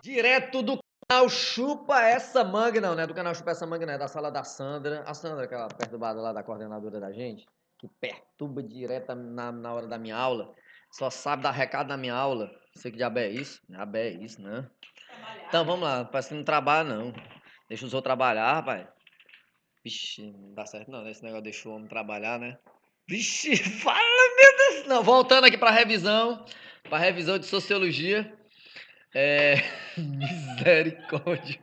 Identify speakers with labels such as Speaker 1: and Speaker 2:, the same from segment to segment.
Speaker 1: Direto do canal Chupa Essa Manga, não é do canal Chupa Essa Manga, não, é da sala da Sandra. A Sandra, aquela perturbada lá da coordenadora da gente, que perturba direto na hora da minha aula, só sabe dar recado na minha aula. Sei que diabo é isso? Diabo é isso, né? Então vamos lá, parece que não trabalha não. Deixa os outros trabalhar, rapaz. Vixe, não dá certo não, né? Esse negócio deixou o homem trabalhar, né? Vixe, fala, meu Deus! Não, voltando aqui pra revisão de sociologia. É. Misericórdia.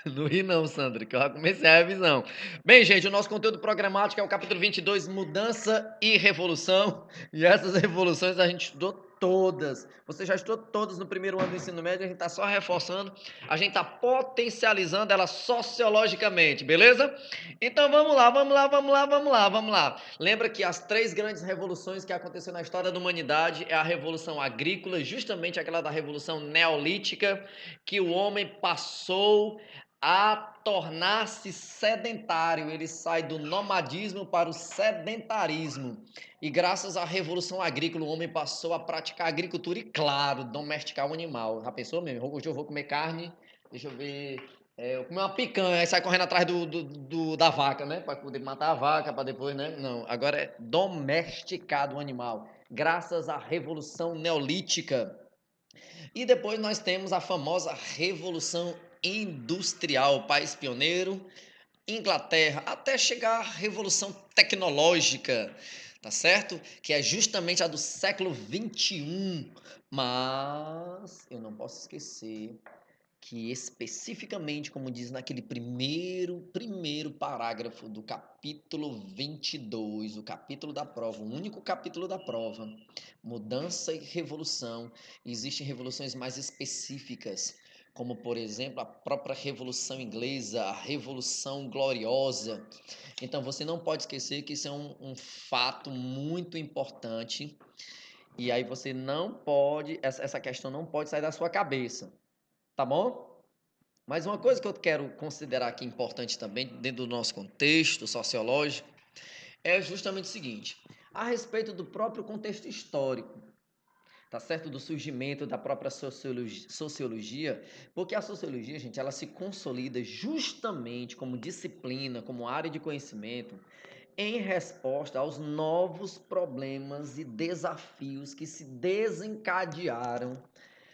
Speaker 1: Não ri não, Sandra, que eu já comecei a revisão. Bem, gente, o nosso conteúdo programático é o capítulo 22, Mudança e Revolução. E essas revoluções a gente estudou todas. Você já estudou todas no primeiro ano do ensino médio, a gente está só reforçando, a gente está potencializando ela sociologicamente, beleza? Então vamos lá. Lembra que as três grandes revoluções que aconteceram na história da humanidade é a Revolução Agrícola, justamente aquela da Revolução Neolítica, que o homem passou a tornar-se sedentário, ele sai do nomadismo para o sedentarismo. E graças à Revolução Agrícola, o homem passou a praticar agricultura e, claro, domesticar o animal. Já pensou mesmo? Hoje eu vou comer carne, deixa eu ver, eu comer uma picanha, aí sai correndo atrás da vaca, né? Para poder matar a vaca, para depois, né? Não, agora é domesticado o animal, graças à Revolução Neolítica. E depois nós temos a famosa Revolução Industrial, país pioneiro, Inglaterra, até chegar à Revolução Tecnológica, tá certo? Que é justamente a do século XXI. Mas eu não posso esquecer que especificamente, como diz naquele primeiro parágrafo do capítulo 22, o capítulo da prova, o único capítulo da prova, mudança e revolução, existem revoluções mais específicas, como por exemplo a própria Revolução Inglesa, a Revolução Gloriosa. Então você não pode esquecer que isso é um fato muito importante, e aí você não pode, essa questão não pode sair da sua cabeça. Tá bom? Mas uma coisa que eu quero considerar aqui importante também, dentro do nosso contexto sociológico, é justamente o seguinte: a respeito do próprio contexto histórico, tá certo? Do surgimento da própria sociologia, porque a sociologia, gente, ela se consolida justamente como disciplina, como área de conhecimento, em resposta aos novos problemas e desafios que se desencadearam,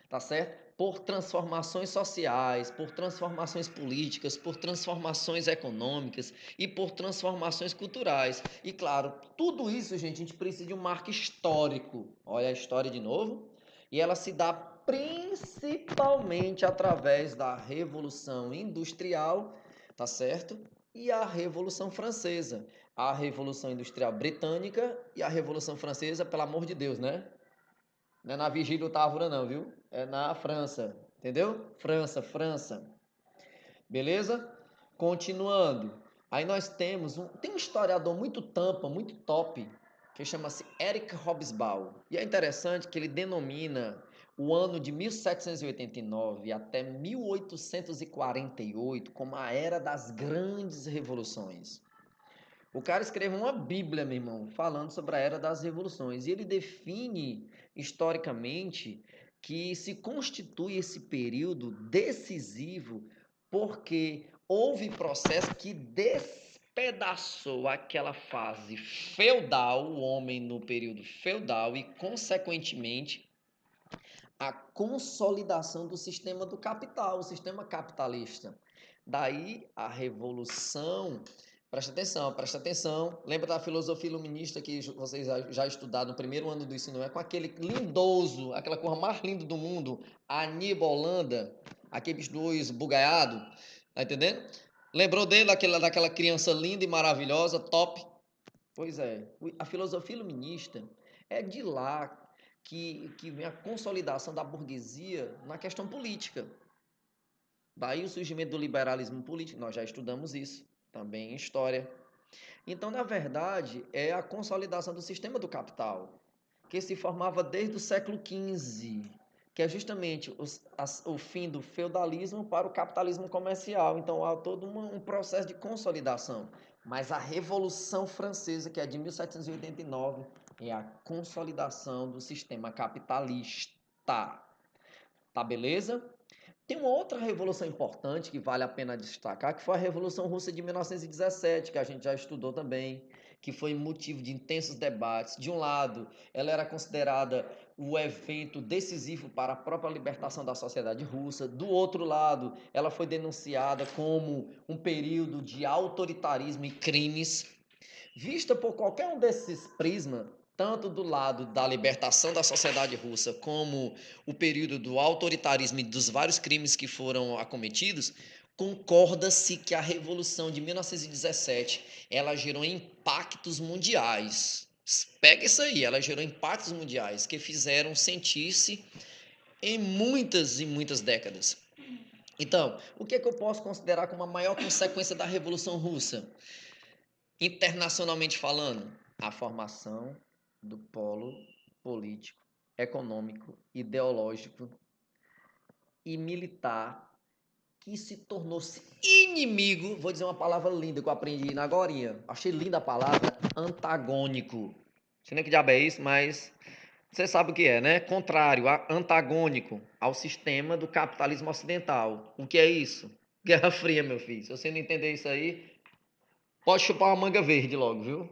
Speaker 1: tá certo? Por transformações sociais, por transformações políticas, por transformações econômicas e por transformações culturais. E claro, tudo isso, gente, a gente precisa de um marco histórico. Olha a história de novo. E ela se dá principalmente através da Revolução Industrial, tá certo? E a Revolução Francesa. A Revolução Industrial Britânica e a Revolução Francesa, pelo amor de Deus, né? Não é na Vigília do Távora, não, viu? É na França. Entendeu? França. Beleza? Continuando. Aí nós temos tem um historiador muito tampa, muito top, que chama-se Eric Hobsbawm. E é interessante que ele denomina o ano de 1789 até 1848 como a era das grandes revoluções. O cara escreveu uma Bíblia, meu irmão, falando sobre a era das revoluções. E ele define historicamente que se constitui esse período decisivo porque houve processo que despedaçou aquela fase feudal, o homem no período feudal, e, consequentemente, a consolidação do sistema do capital, o sistema capitalista. Daí a revolução. Presta atenção. Lembra da filosofia iluminista que vocês já estudaram no primeiro ano do ensino médio, com aquele lindoso, aquela cor mais linda do mundo, Aníbal Holanda, aqueles dois bugaiados, tá entendendo? Lembrou dele, daquela criança linda e maravilhosa, top? Pois é, a filosofia iluminista é de lá que vem a consolidação da burguesia na questão política. Daí o surgimento do liberalismo político, nós já estudamos isso também em história. Então, na verdade, é a consolidação do sistema do capital, que se formava desde o século XV, que é justamente o fim do feudalismo para o capitalismo comercial. Então, há todo um processo de consolidação. Mas a Revolução Francesa, que é de 1789, é a consolidação do sistema capitalista. Tá beleza? Tem uma outra revolução importante que vale a pena destacar, que foi a Revolução Russa de 1917, que a gente já estudou também, que foi motivo de intensos debates. De um lado, ela era considerada o evento decisivo para a própria libertação da sociedade russa. Do outro lado, ela foi denunciada como um período de autoritarismo e crimes. Vista por qualquer um desses prismas, tanto do lado da libertação da sociedade russa, como o período do autoritarismo e dos vários crimes que foram acometidos, concorda-se que a Revolução de 1917 ela gerou impactos mundiais. Pega isso aí, ela gerou impactos mundiais que fizeram sentir-se em muitas e muitas décadas. Então, o que é que eu posso considerar como a maior consequência da Revolução Russa? Internacionalmente falando, a formação do polo político, econômico, ideológico e militar que se tornou-se inimigo, vou dizer uma palavra linda que eu aprendi na agorinha, achei linda a palavra, antagônico. Não sei nem que diabo é isso, mas você sabe o que é, né? Contrário, antagônico ao sistema do capitalismo ocidental. O que é isso? Guerra Fria, meu filho. Se você não entender isso aí, pode chupar uma manga verde logo, viu?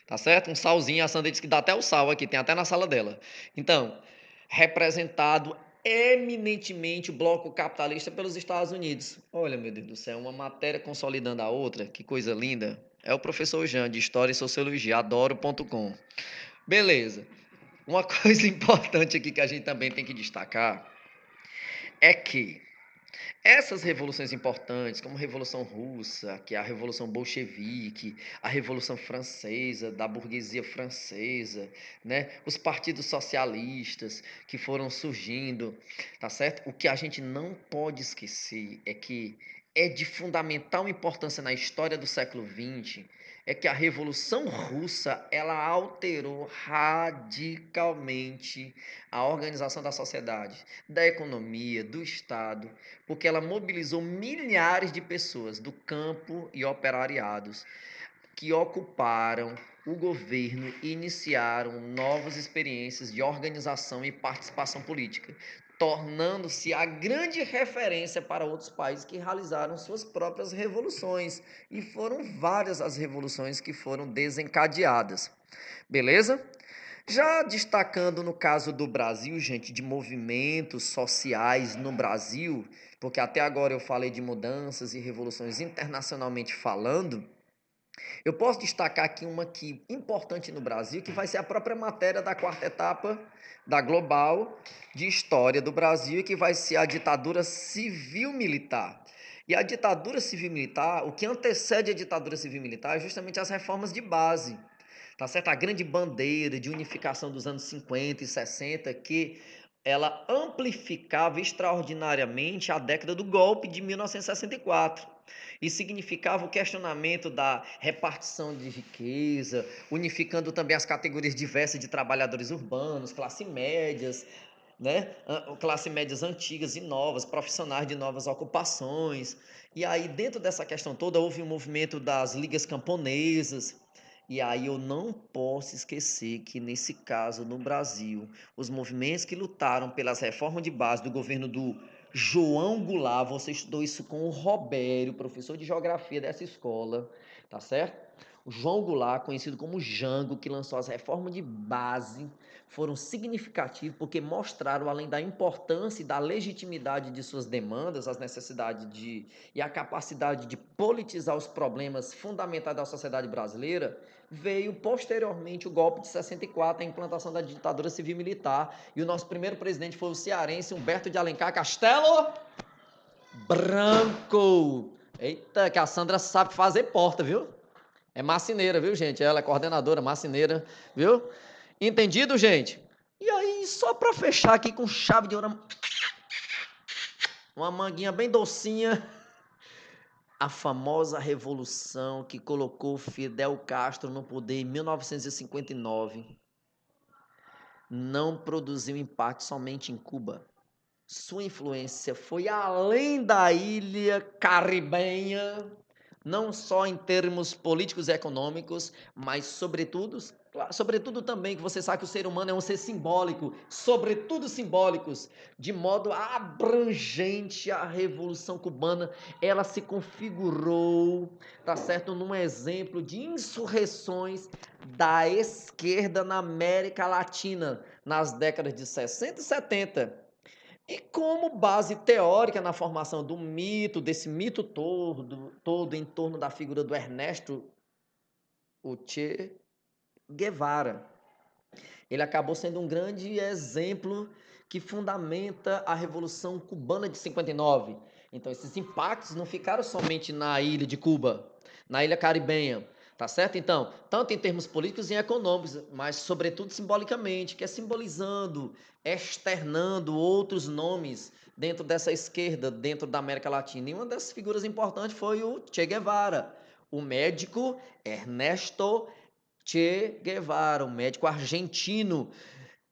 Speaker 1: Tá certo? Um salzinho, a Sandra disse que dá até o sal aqui, tem até na sala dela. Então, representado eminentemente o bloco capitalista pelos Estados Unidos. Olha, meu Deus do céu, uma matéria consolidando a outra, que coisa linda. É o professor Jean, de História e Sociologia, adoro.com. Beleza. Uma coisa importante aqui que a gente também tem que destacar é que essas revoluções importantes, como a Revolução Russa, que é a Revolução Bolchevique, a Revolução Francesa, da burguesia francesa, né? Os partidos socialistas que foram surgindo, tá certo? O que a gente não pode esquecer é que é de fundamental importância na história do século XX é que a Revolução Russa ela alterou radicalmente a organização da sociedade, da economia, do Estado, porque ela mobilizou milhares de pessoas do campo e operariados que ocuparam o governo e iniciaram novas experiências de organização e participação política, tornando-se a grande referência para outros países que realizaram suas próprias revoluções. E foram várias as revoluções que foram desencadeadas. Beleza? Já destacando no caso do Brasil, gente, de movimentos sociais no Brasil, porque até agora eu falei de mudanças e revoluções internacionalmente falando, eu posso destacar aqui uma aqui importante no Brasil, que vai ser a própria matéria da quarta etapa da Global de História do Brasil, que vai ser a ditadura civil-militar. E a ditadura civil-militar, o que antecede a ditadura civil-militar é justamente as reformas de base. Tá certo? A grande bandeira de unificação dos anos 50 e 60, que ela amplificava extraordinariamente a década do golpe de 1964. E significava o questionamento da repartição de riqueza, unificando também as categorias diversas de trabalhadores urbanos, classe médias, né? Classe médias antigas e novas, profissionais de novas ocupações. E aí, dentro dessa questão toda, houve um movimento das ligas camponesas. E aí eu não posso esquecer que, nesse caso, no Brasil, os movimentos que lutaram pelas reformas de base do governo do João Goulart, você estudou isso com o Robério, professor de geografia dessa escola, tá certo? O João Goulart, conhecido como Jango, que lançou as reformas de base, foram significativos porque mostraram, além da importância e da legitimidade de suas demandas, as necessidades e a capacidade de politizar os problemas fundamentais da sociedade brasileira, veio posteriormente o golpe de 64, a implantação da ditadura civil-militar, e o nosso primeiro presidente foi o cearense Humberto de Alencar Castelo Branco. Eita, que a Sandra sabe fazer porta, viu? É marceneira, viu, gente? Ela é coordenadora, marceneira, viu? Entendido, gente? E aí, só para fechar aqui com chave de ouro, uma manguinha bem docinha, a famosa revolução que colocou Fidel Castro no poder em 1959 não produziu impacto somente em Cuba. Sua influência foi além da ilha caribenha, não só em termos políticos e econômicos, mas, sobretudo, Sobretudo também que você sabe que o ser humano é um ser simbólico, sobretudo simbólicos, de modo abrangente a Revolução Cubana, ela se configurou, tá certo, num exemplo de insurreições da esquerda na América Latina, nas décadas de 60 e 70. E como base teórica na formação do mito, desse mito todo em torno da figura do Ernesto o Che Guevara. Ele acabou sendo um grande exemplo que fundamenta a Revolução Cubana de 59. Então, esses impactos não ficaram somente na ilha de Cuba, na ilha caribenha, tá certo? Então, tanto em termos políticos e econômicos, mas sobretudo simbolicamente, que é simbolizando, externando outros nomes dentro dessa esquerda, dentro da América Latina. E uma dessas figuras importantes foi o Che Guevara, o médico Ernesto Che Guevara, um médico argentino.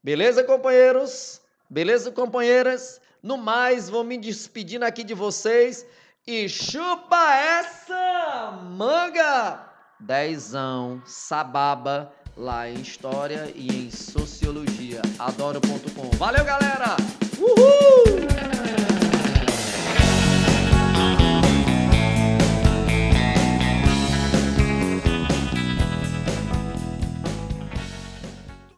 Speaker 1: Beleza, companheiros? Beleza, companheiras? No mais, vou me despedindo aqui de vocês e chupa essa manga! Dezão, sababa, lá em História e em Sociologia. Adoro.com. Valeu, galera! Uhul!